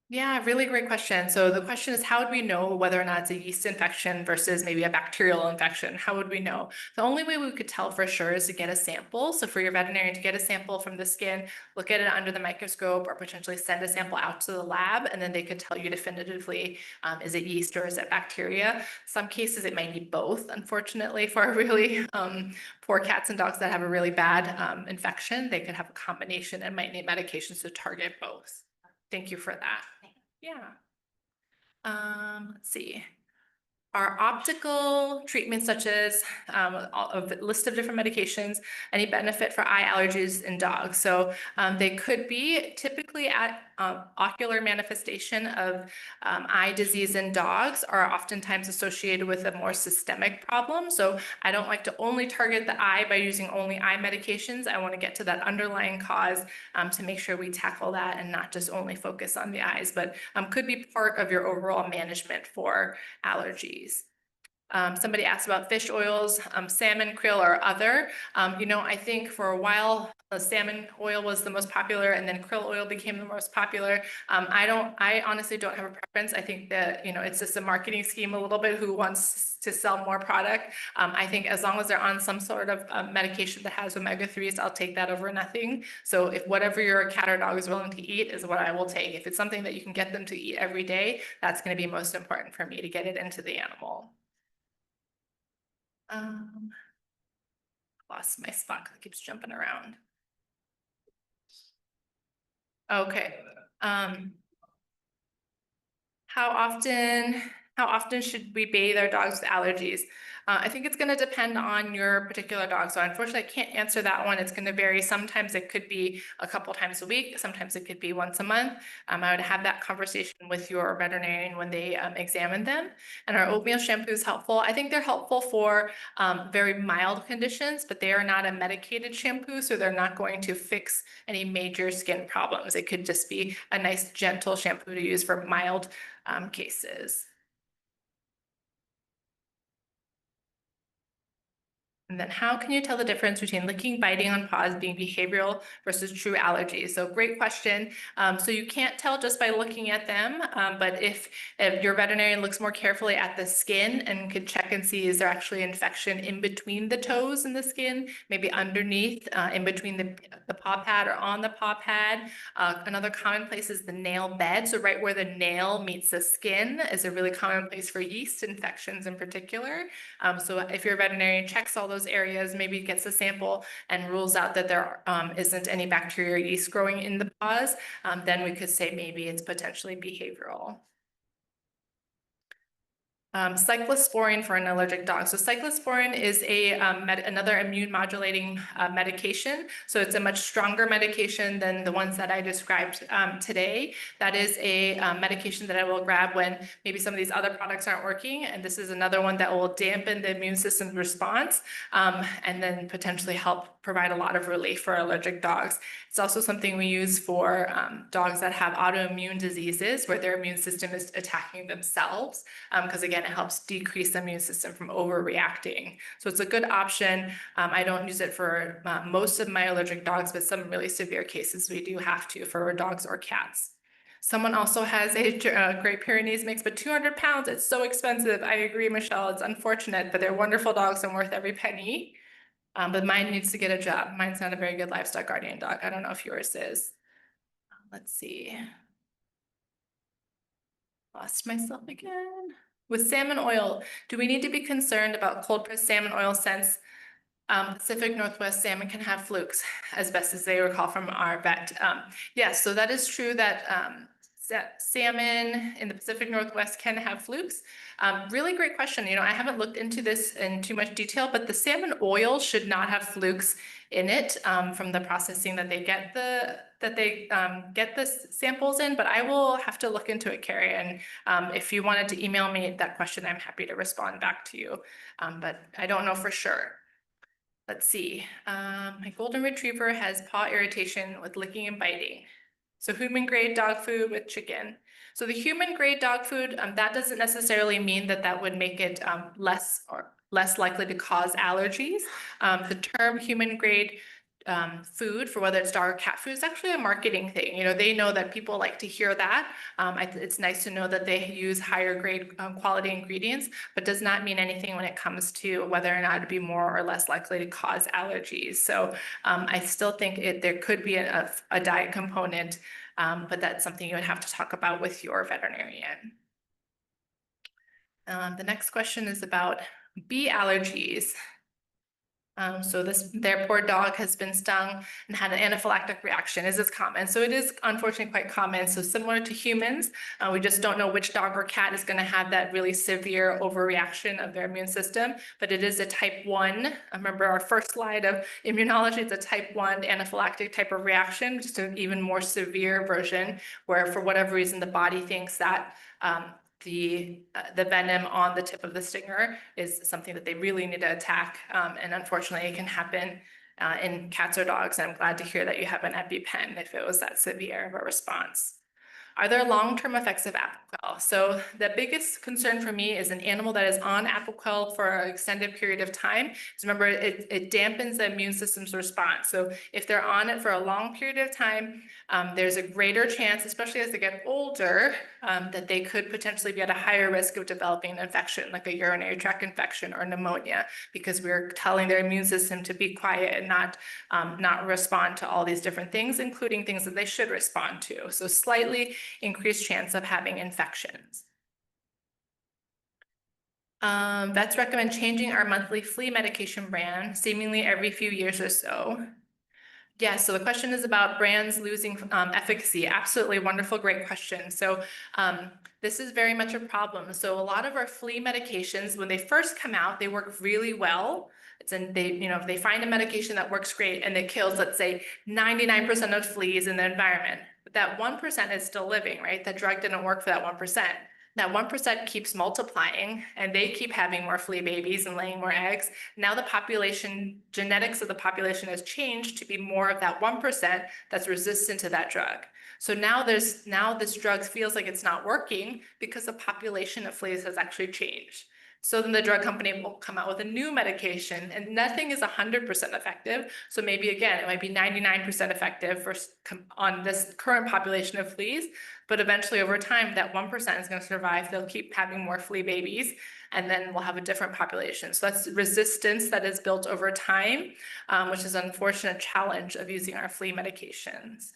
Yeah, really great question. So the question is, how would we know whether or not it's a yeast infection versus maybe a bacterial infection? How would we know? The only way we could tell for sure is to get a sample. So for your veterinarian to get a sample from the skin, look at it under the microscope, or potentially send a sample out to the lab, and then they could tell you definitively, is it yeast or is it bacteria? Some cases it might be both, unfortunately, for really poor cats and dogs that have a really bad infection. They could have a combination and might need medications to target both. Thank you for that. Yeah. Let's see. Are optical treatments such as a list of different medications any benefit for eye allergies in dogs? So they could be typically at ocular manifestation of eye disease in dogs are oftentimes associated with a more systemic problem. So I don't like to only target the eye by using only eye medications. I want to get to that underlying cause to make sure we tackle that and not just only focus on the eyes, but could be part of your overall management for allergies. Somebody asked about fish oils, salmon, krill, or other. I think for a while, salmon oil was the most popular, and then krill oil became the most popular. I honestly don't have a preference. I think that, it's just a marketing scheme a little bit who wants to sell more product. I think as long as they're on some sort of medication that has omega-3s, I'll take that over nothing. So if whatever your cat or dog is willing to eat is what I will take. If it's something that you can get them to eat every day, that's going to be most important for me to get it into the animal. Lost my spot because it keeps jumping around. Okay. How often How often should we bathe our dogs with allergies? I think it's going to depend on your particular dog. So unfortunately, I can't answer that one. It's going to vary. Sometimes it could be a couple times a week. Sometimes it could be once a month. I would have that conversation with your veterinarian when they examine them. And our oatmeal shampoo is helpful. I think they're helpful for very mild conditions, but they are not a medicated shampoo. So they're not going to fix any major skin problems. It could just be a nice gentle shampoo to use for mild cases. And then how can you tell the difference between licking, biting on paws being behavioral versus true allergies? So great question. So you can't tell just by looking at them, but if your veterinarian looks more carefully at the skin and could check and see is there actually infection in between the toes and the skin, maybe underneath, in between the paw pad or on the paw pad. Another common place is the nail bed. So right where the nail meets the skin is a really common place for yeast infections in particular. So if your veterinarian checks all those areas, maybe gets a sample and rules out that there isn't any bacteria or yeast growing in the paws, then we could say maybe it's potentially behavioral. Cyclosporin for an allergic dog. So cyclosporin is another immune modulating medication. So it's a much stronger medication than the ones that I described today. That is a medication that I will grab when maybe some of these other products aren't working. And this is another one that will dampen the immune system's response and then potentially help provide a lot of relief for allergic dogs. It's also something we use for dogs that have autoimmune diseases where their immune system is attacking themselves. Because again, it helps decrease the immune system from overreacting. So it's a good option. I don't use it for most of my allergic dogs, but some really severe cases we do have to for dogs or cats. Someone also has a Great Pyrenees mix, but 200 pounds, it's so expensive. I agree, Michelle, it's unfortunate, but they're wonderful dogs and worth every penny. But mine needs to get a job. Mine's not a very good livestock guardian dog. I don't know if yours is. Let's see. Lost myself again. With salmon oil, do we need to be concerned about cold pressed salmon oil since Pacific Northwest salmon can have flukes, as best as they recall from our vet? Yes, so that is true that salmon in the Pacific Northwest can have flukes. Really great question. You know, I haven't looked into this in too much detail, but the salmon oil should not have flukes in it from the processing that they get the samples in. But I will have to look into it, Carrie. And if you wanted to email me that question, I'm happy to respond back to you. But I don't know for sure. Let's see. My golden retriever has paw irritation with licking and biting. So human grade dog food with chicken. So the human grade dog food, that doesn't necessarily mean that that would make it less likely to cause allergies. The term human grade food for whether it's dog or cat food is actually a marketing thing. You know, they know that people like to hear that. It's nice to know that they use higher grade quality ingredients, but does not mean anything when it comes to whether or not it'd be more or less likely to cause allergies. So I still think there could be a diet component, but that's something you would have to talk about with your veterinarian. The next question is about bee allergies. So their poor dog has been stung and had an anaphylactic reaction. Is this common? So it is unfortunately quite common. So similar to humans, we just don't know which dog or cat is going to have that really severe overreaction of their immune system, but it is a type 1. Remember our first slide of immunology, it's a type 1 anaphylactic type of reaction, just an even more severe version where for whatever reason the body thinks that the venom on the tip of the stinger is something that they really need to attack. And unfortunately, it can happen in cats or dogs. And I'm glad to hear that you have an EpiPen if it was that severe of a response. Are there long-term effects of Apoquel? So the biggest concern for me is an animal that is on Apoquel for an extended period of time. So remember, it dampens the immune system's response. So if they're on it for a long period of time, there's a greater chance, especially as they get older, that they could potentially be at a higher risk of developing an infection, like a urinary tract infection or pneumonia, because we're telling their immune system to be quiet and not respond to all these different things, including things that they should respond to. So slightly increased chance of having infections. Vets recommend changing our monthly flea medication brand seemingly every few years or so. Yeah, so the question is about brands losing efficacy. Absolutely wonderful, great question. So this is very much a problem. So a lot of our flea medications, when they first come out, they work really well. If they find a medication that works great and it kills, let's say, 99% of fleas in the environment, but that 1% is still living, right? That drug didn't work for that 1%. That 1% keeps multiplying and they keep having more flea babies and laying more eggs. Now the population, genetics of the population has changed to be more of that 1% that's resistant to that drug. So now this drug feels like it's not working because the population of fleas has actually changed. So then the drug company will come out with a new medication and nothing is 100% effective. So maybe again, it might be 99% effective on this current population of fleas, but eventually over time, that 1% is going to survive. They'll keep having more flea babies and then we'll have a different population. So that's resistance that is built over time, which is an unfortunate challenge of using our flea medications.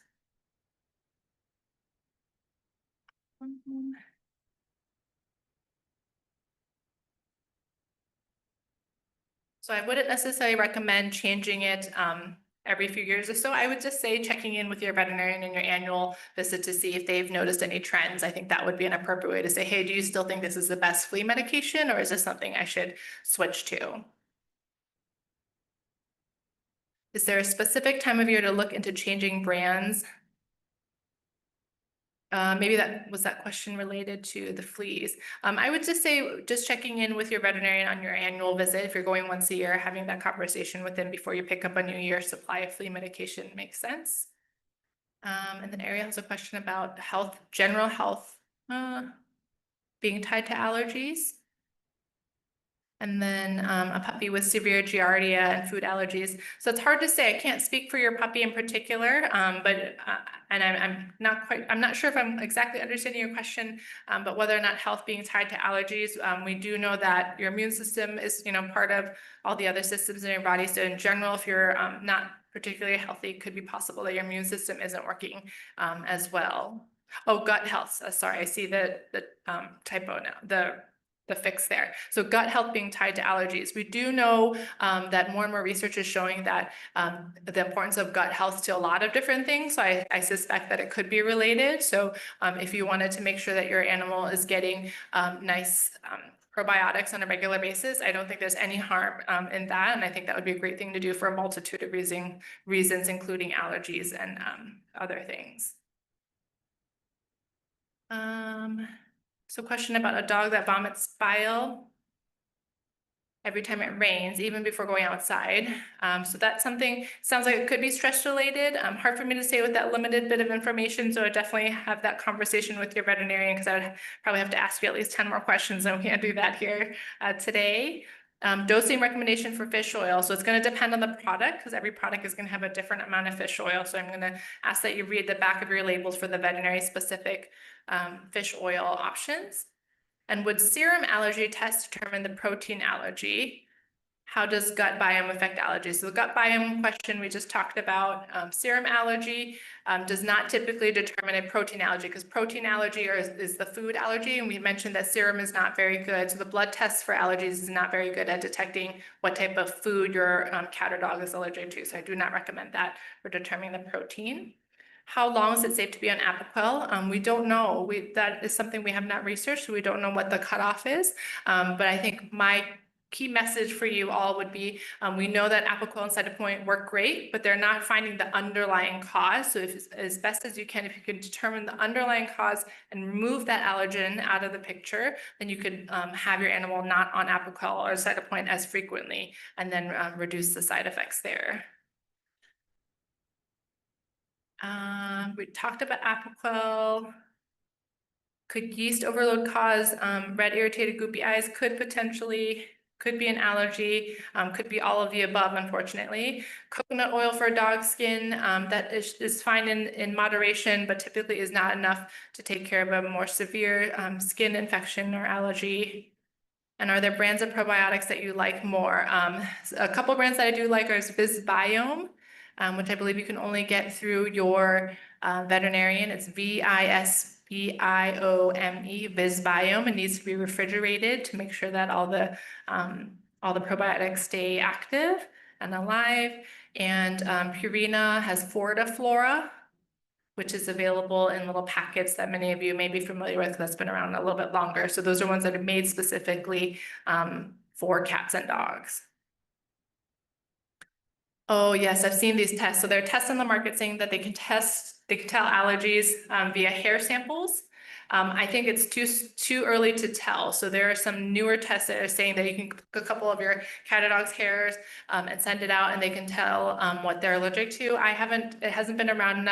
So I wouldn't necessarily recommend changing it every few years or so. I would just say checking in with your veterinarian in your annual visit to see if they've noticed any trends. I think that would be an appropriate way to say, hey, do you still think this is the best flea medication or is this something I should switch to? Is there a specific time of year to look into changing brands? Maybe that question related to the fleas. I would just say just checking in with your veterinarian on your annual visit. If you're going once a year, having that conversation with them before you pick up a new year supply of flea medication makes sense. And then Ariel has a question about health, general health being tied to allergies. And then a puppy with severe giardia and food allergies. So it's hard to say. I can't speak for your puppy in particular, and I'm not sure if I'm exactly understanding your question, but whether or not health being tied to allergies, we do know that your immune system is, part of all the other systems in your body. So in general, if you're not particularly healthy, it could be possible that your immune system isn't working as well. Oh, gut health. Sorry, I see the typo now. The fix there. So gut health being tied to allergies. We do know that more and more research is showing that the importance of gut health to a lot of different things. So I suspect that it could be related. So if you wanted to make sure that your animal is getting nice probiotics on a regular basis, I don't think there's any harm in that. And I think that would be a great thing to do for a multitude of reasons, including allergies and other things. So question about a dog that vomits bile every time it rains, even before going outside. So that's something, sounds like it could be stress related. Hard for me to say with that limited bit of information. So I definitely have that conversation with your veterinarian because I would probably have to ask you at least 10 more questions and we can't do that here today. Dosing recommendation for fish oil. So it's going to depend on the product because every product is going to have a different amount of fish oil. So I'm going to ask that you read the back of your labels for the veterinary specific fish oil options. And would serum allergy tests determine the protein allergy? How does gut biome affect allergies? So the gut biome question we just talked about, serum allergy does not typically determine a protein allergy because protein allergy is the food allergy. And we mentioned that serum is not very good. So the blood test for allergies is not very good at detecting what type of food your cat or dog is allergic to. So I do not recommend that for determining the protein. How long is it safe to be on Apoquel? We don't know. That is something we have not researched, so we don't know what the cutoff is. But I think my key message for you all would be, we know that Apoquel and Cytopoint work great, but they're not finding the underlying cause. So if as best as you can, if you can determine the underlying cause and remove that allergen out of the picture, then you could have your animal not on Apoquel or Cytopoint as frequently, and then reduce the side effects there. We talked about Apoquel. Could yeast overload cause red irritated goopy eyes? Could be an allergy, could be all of the above, unfortunately. Coconut oil for dog skin, that is fine in moderation, but typically is not enough to take care of a more severe skin infection or allergy. And are there brands of probiotics that you like more? A couple brands that I do like are Visbiome, which I believe you can only get through your veterinarian. It's Visbiome, Visbiome. It needs to be refrigerated to make sure that all the probiotics stay active. and alive. And Purina has Flora, which is available in little packets that many of you may be familiar with, that's been around a little bit longer. So those are ones that are made specifically for cats and dogs. Oh yes, I've seen these tests. So there are tests on the market saying that they can tell allergies via hair samples. I think it's too early to tell. So there are some newer tests that are saying that you can cook a couple of your cat or dog's hairs and send it out, and they can tell what they're allergic to. It hasn't been around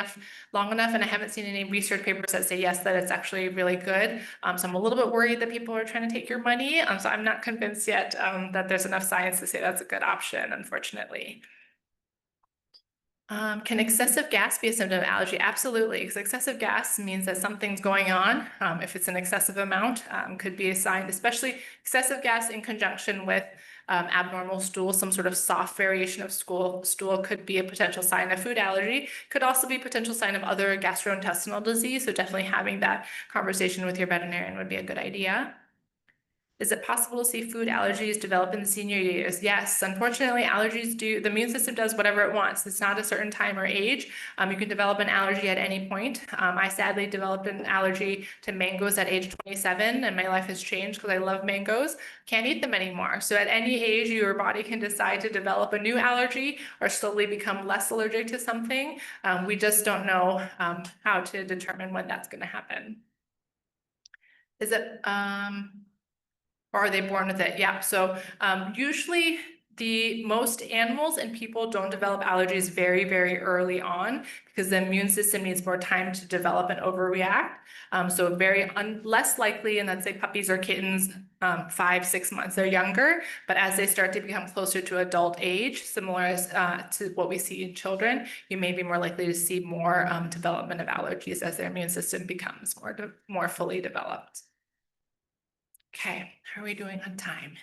long enough, and I haven't seen any research papers that say yes, that it's actually really good. So I'm a little bit worried that people are trying to take your money. So I'm not convinced yet that there's enough science to say that's a good option, unfortunately. Can excessive gas be a symptom of allergy? Absolutely, because excessive gas means that something's going on. If it's an excessive amount, could be a sign, especially excessive gas in conjunction with abnormal stool, some sort of soft variation of stool could be a potential sign of food allergy, could also be a potential sign of other gastrointestinal disease. So definitely having that conversation with your veterinarian would be a good idea. Is it possible to see food allergies develop in the senior years? Yes, unfortunately, allergies the immune system does whatever it wants. It's not a certain time or age. You can develop an allergy at any point. I sadly developed an allergy to mangoes at age 27, and my life has changed because I love mangoes. Can't eat them anymore. So at any age, your body can decide to develop a new allergy or slowly become less allergic to something. We just don't know how to determine when that's going to happen. Is it, or are they born with it? Yeah, so usually most animals and people don't develop allergies very, very early on because the immune system needs more time to develop and overreact. So less likely, and let's say puppies or kittens, 5-6 months, they're younger, but as they start to become closer to adult age, similar as to what we see in children, you may be more likely to see more development of allergies as their immune system becomes more fully developed. Okay, how are we doing on time?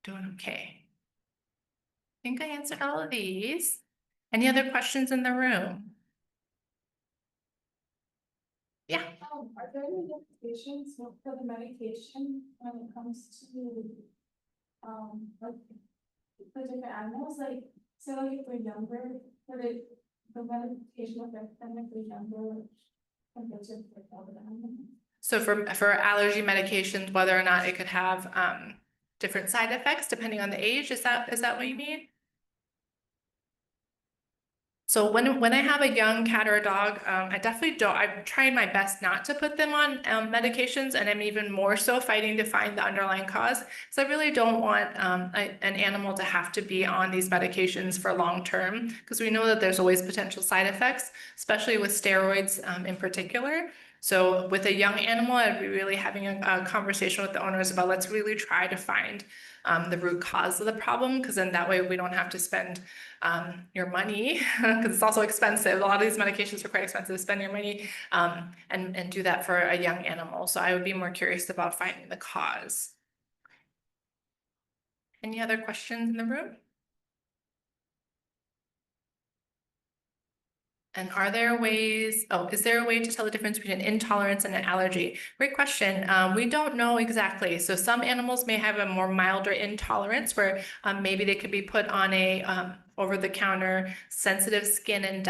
Doing okay. I think I answered all of these. Any other questions in the room? Yeah. Are there any limitations for the medication when it comes to like for different animals? Like, so if we're younger, the medication affect them if we're younger compared to older animals? So for allergy medications, whether or not it could have different side effects depending on the age, is that what you mean? So when I have a young cat or a dog, I definitely don't. I'm trying my best not to put them on medications, and I'm even more so fighting to find the underlying cause. So I really don't want an animal to have to be on these medications for long term, because we know that there's always potential side effects, especially with steroids in particular. So with a young animal, I'd be really having a conversation with the owners about let's really try to find the root cause of the problem, because then that way we don't have to spend your money, because it's also expensive. A lot of these medications are quite expensive to spend your money and do that for a young animal. So I would be more curious about finding the cause. Any other questions in the room? And is there a way to tell the difference between an intolerance and an allergy? Great question. We don't know exactly. So some animals may have a more milder intolerance where maybe they could be put on a over-the-counter sensitive skin and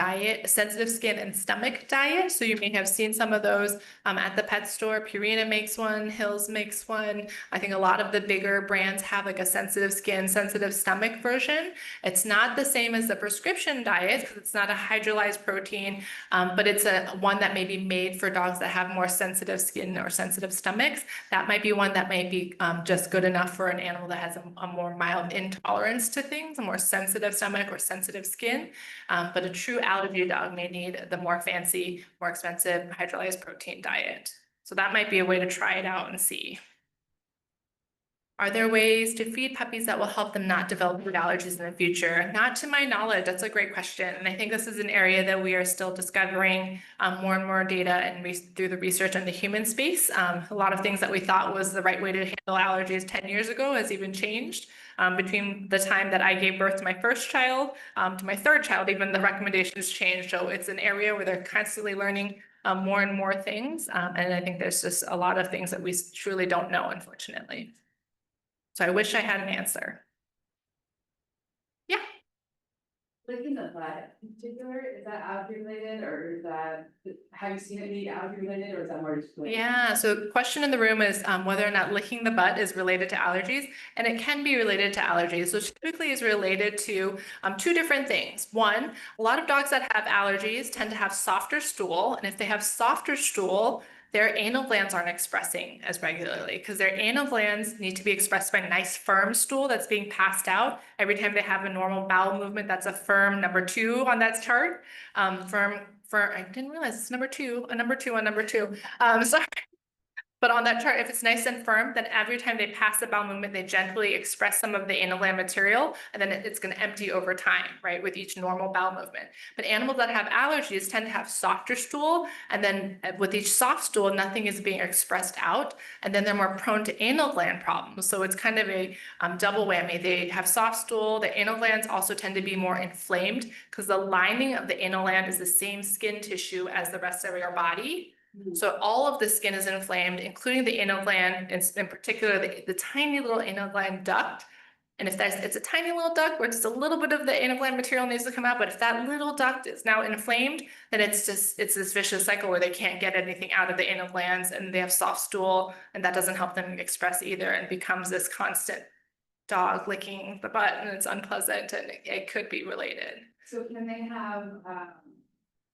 stomach diet. So you may have seen some of those at the pet store. Purina makes one, Hills makes one. I think a lot of the bigger brands have like a sensitive skin, sensitive stomach version. It's not the same as the prescription diet because it's not a hydrolyzed protein, but it's one that may be made for dogs that have more sensitive skin or sensitive stomachs. That might be one that might be just good enough for an animal that has a more mild intolerance to things, a more sensitive stomach or sensitive skin. But a true allergy dog may need the more fancy, more expensive hydrolyzed protein diet. So that might be a way to try it out and see. Are there ways to feed puppies that will help them not develop food allergies in the future? Not to my knowledge. That's a great question. And I think this is an area that we are still discovering more and more data and through the research on the human space. A lot of things that we thought was the right way to handle allergies 10 years ago has even changed. Between the time that I gave birth to my first child to my third child, even the recommendations changed. So it's an area where they're constantly learning more and more things. And I think there's just a lot of things that we truly don't know, unfortunately. So I wish I had an answer. Yeah. licking the butt in particular, is that allergy related or is that, have you seen it be allergy related or is that more just? Yeah, so the question in the room is whether or not licking the butt is related to allergies, and it can be related to allergies. So typically is related to two different things. One, a lot of dogs that have allergies tend to have softer stool, and if they have softer stool, their anal glands aren't expressing as regularly because their anal glands need to be expressed by nice firm stool that's being passed out every time they have a normal bowel movement. That's a firm number 2 on that chart. I didn't realize it's number 2, a number 2 on number 2. Sorry. But on that chart, if it's nice and firm, then every time they pass the bowel movement, they gently express some of the anal gland material, and then it's going to empty over time, right, with each normal bowel movement. But animals that have allergies tend to have softer stool, and then with each soft stool, nothing is being expressed out, and then they're more prone to anal gland problems. So it's kind of a double whammy. They have soft stool. The anal glands also tend to be more inflamed because the lining of the anal gland is the same skin tissue as the rest of your body. So all of the skin is inflamed, including the anal gland, and in particular the tiny little anal gland duct. And if it's a tiny little duct where just a little bit of the anal gland material needs to come out, but if that little duct is now inflamed, then it's this vicious cycle where they can't get anything out of the anal glands and they have soft stool, and that doesn't help them express either, and becomes this constant dog licking the butt, and it's unpleasant, and it could be related. So can they have,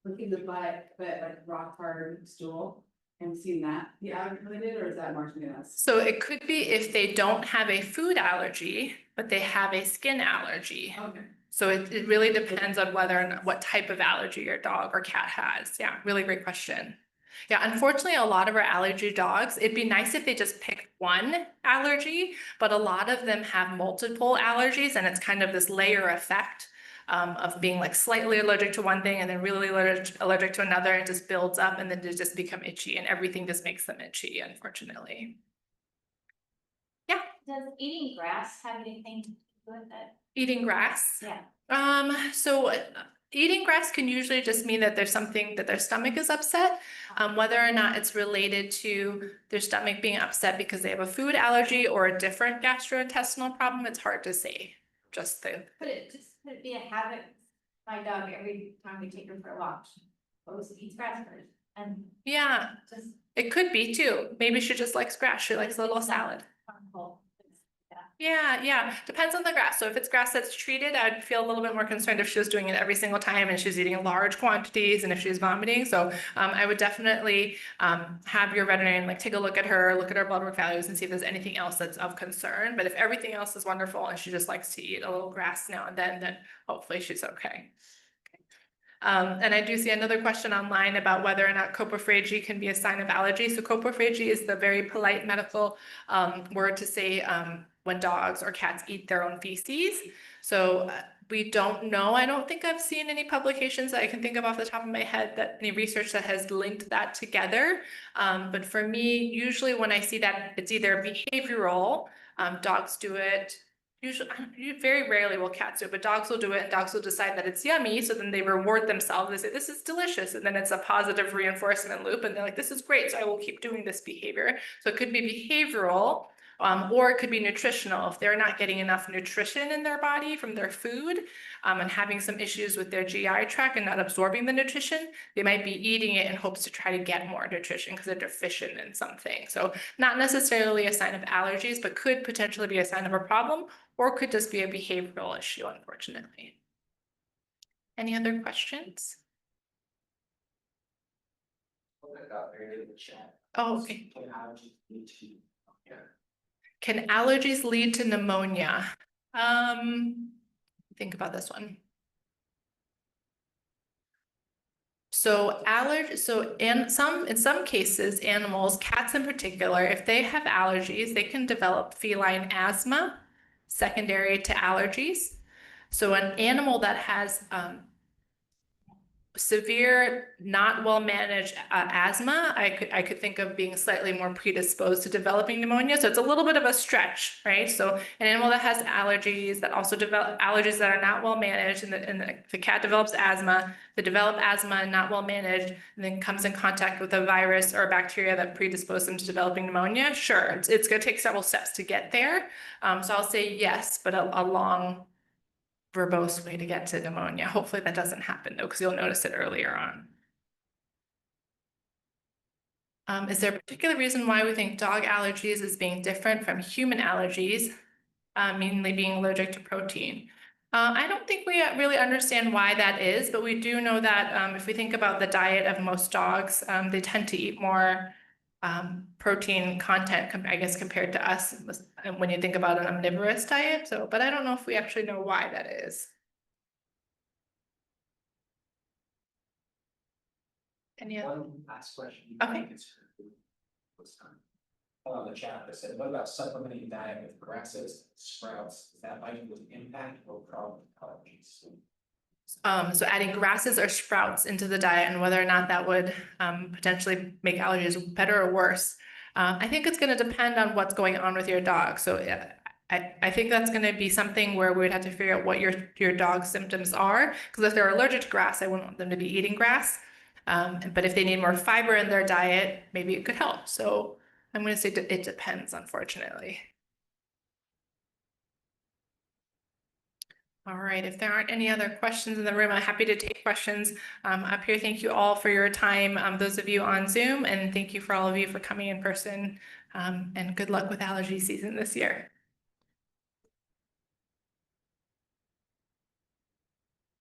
licking the butt, but like rock hard stool, and seen that be allergy related, or is that more something else? So it could be if they don't have a food allergy, but they have a skin allergy. Okay. So it really depends on whether or not what type of allergy your dog or cat has. Yeah, really great question. Yeah, unfortunately, a lot of our allergy dogs, it'd be nice if they just picked one allergy, but a lot of them have multiple allergies, and it's kind of this layer effect. Of being like slightly allergic to one thing and then really allergic to another, it just builds up and then they just become itchy, and everything just makes them itchy, unfortunately. Yeah. Does eating grass have anything to do with it? Eating grass? Yeah. So eating grass can usually just mean that there's something that their stomach is upset. Whether or not it's related to their stomach being upset because they have a food allergy or a different gastrointestinal problem, it's hard to say. Could it be a habit? My dog, every time we take her for a walk, she goes and eats grass first, and yeah, just it could be too. Maybe she just likes grass. She likes a little salad. harmful. Yeah, depends on the grass. So if it's grass that's treated, I'd feel a little bit more concerned if she was doing it every single time and she's eating large quantities and if she's vomiting. So I would definitely have your veterinarian like take a look at her blood work values and see if there's anything else that's of concern. But if everything else is wonderful and she just likes to eat a little grass now and then hopefully she's okay. And I do see another question online about whether or not coprophagy can be a sign of allergy. So coprophagy is the very polite medical word to say when dogs or cats eat their own feces. So we don't know. I don't think I've seen any publications that I can think of off the top of my head that any research that has linked that together. But for me, usually when I see that, it's either behavioral, dogs do it. Usually, very rarely will cats do it, but dogs will do it, and dogs will decide that it's yummy. So then they reward themselves. They say, this is delicious. And then it's a positive reinforcement loop. And they're like, this is great. So I will keep doing this behavior. So it could be behavioral, or it could be nutritional. If they're not getting enough nutrition in their body from their food, and having some issues with their GI tract and not absorbing the nutrition, they might be eating it in hopes to try to get more nutrition because they're deficient in something. So not necessarily a sign of allergies, but could potentially be a sign of a problem, or could just be a behavioral issue, unfortunately. Any other questions? Oh, okay. Can allergies lead to pneumonia? Think about this one. So in some cases, animals, cats in particular, if they have allergies, they can develop feline asthma secondary to allergies. So an animal that has severe, not well managed asthma, I could think of being slightly more predisposed to developing pneumonia. So it's a little bit of a stretch, right? So an animal that has allergies that also develop allergies that are not well managed, and the cat develops asthma, they develop asthma and not well managed, and then comes in contact with a virus or a bacteria that predispose them to developing pneumonia. Sure, it's going to take several steps to get there. So I'll say yes, but a long verbose way to get to pneumonia. Hopefully that doesn't happen though, because you'll notice it earlier on. Is there a particular reason why we think dog allergies is being different from human allergies, mainly being allergic to protein? I don't think we really understand why that is, but we do know that if we think about the diet of most dogs, they tend to eat more protein content, I guess, compared to us when you think about an omnivorous diet. So, but I don't know if we actually know why that is. Any other? One last question. Okay. On the chat, I said, what about supplementing diet with grasses, sprouts? Is that likely to impact or problem allergies? So adding grasses or sprouts into the diet and whether or not that would potentially make allergies better or worse. I think it's going to depend on what's going on with your dog. So I think that's going to be something where we would have to figure out what your dog's symptoms are. Because if they're allergic to grass, I wouldn't want them to be eating grass. But if they need more fiber in their diet, maybe it could help. So I'm going to say it depends, unfortunately. All right, if there aren't any other questions in the room, I'm happy to take questions up here. Thank you all for your time, those of you on Zoom, and thank you for all of you for coming in person, and good luck with allergy season this year.